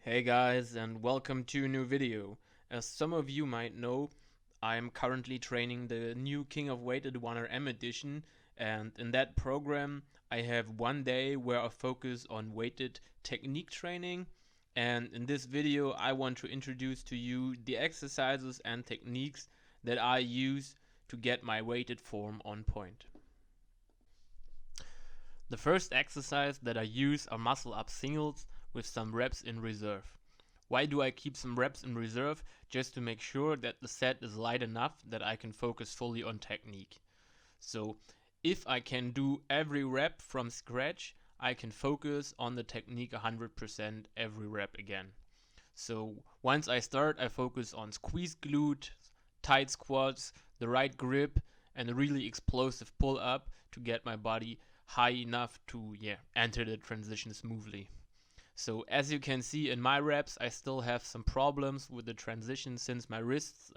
Hey guys, and welcome to a new video. As some of you might know, I am currently training the new King of Weighted 1RM edition, and in that program I have one day where I focus on weighted technique training, and in this video I want to introduce to you the exercises and techniques that I use to get my weighted form on point. The first exercise that I use are muscle up singles with some reps in reserve. Why do I keep some reps in reserve? Just to make sure that the set is light enough that I can focus fully on technique. So if I can do every rep from scratch, I can focus on the technique 100% every rep again. So once I start, I focus on squeezed glute, tight squats, the right grip, and a really explosive pull up to get my body high enough to enter the transition smoothly. So as you can see in my reps, I still have some problems with the transition since my wrists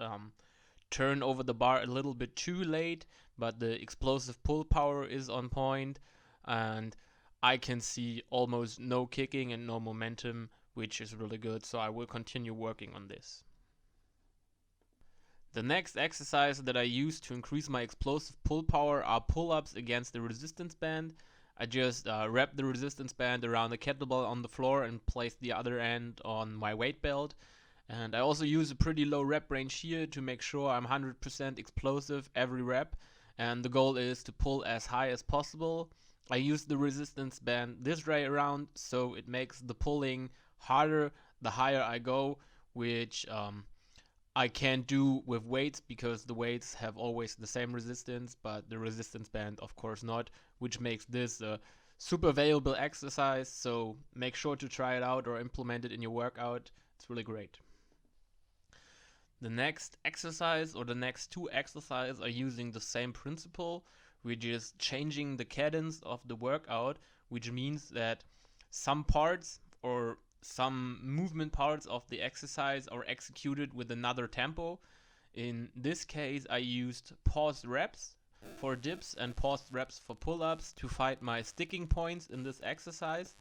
turn over the bar a little bit too late, but the explosive pull power is on point, and I can see almost no kicking and no momentum, which is really good, so I will continue working on this. The next exercise that I use to increase my explosive pull power are pull-ups against the resistance band. I just wrap the resistance band around the kettlebell on the floor and place the other end on my weight belt. And I also use a pretty low rep range here to make sure I'm 100% explosive every rep. And the goal is to pull as high as possible. I use the resistance band this way around, so it makes the pulling harder the higher I go, which I can't do with weights because the weights have always the same resistance, but the resistance band of course not, which makes this a super valuable exercise. So make sure to try it out or implement it in your workout. It's really great. The next exercise or the next two exercises are using the same principle, which is changing the cadence of the workout, which means that some parts or some movement parts of the exercise are executed with another tempo. In this case, I used paused reps for dips and paused reps for pull-ups to find my sticking points in this exercise.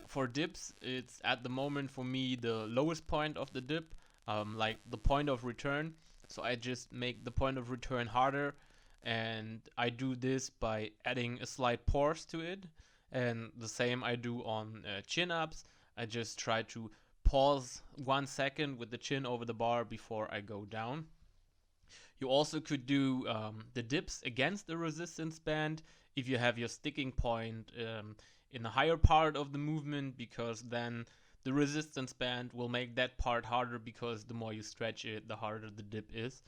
For dips, it's at the moment for me the lowest point of the dip, like the point of return. So I just make the point of return harder, and I do this by adding a slight pause to it. And the same I do on chin-ups. I just try to pause 1 second with the chin over the bar before I go down. You also could do the dips against the resistance band if you have your sticking point in the higher part of the movement, because then the resistance band will make that part harder, because the more you stretch it, the harder the dip is.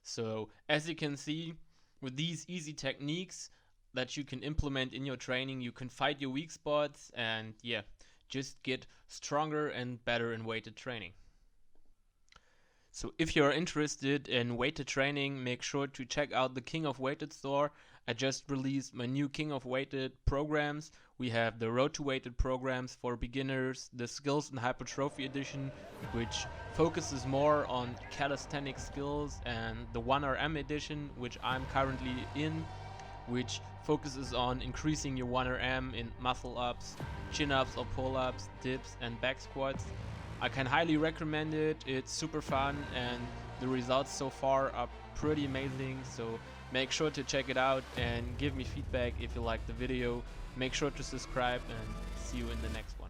So as you can see, with these easy techniques that you can implement in your training, you can fight your weak spots and just get stronger and better in weighted training. So if you're interested in weighted training, make sure to check out the King of Weighted store. I just released my new King of Weighted programs. We have the Road to Weighted programs for beginners, the Skills and Hypertrophy edition, which focuses more on calisthenics skills, and the 1RM edition, which I'm currently in, which focuses on increasing your 1RM in muscle ups, chin ups or pull ups, dips and back squats. I can highly recommend it. It's super fun and the results so far are pretty amazing, so make sure to check it out and give me feedback if you like the video. Make sure to subscribe and see you in the next one.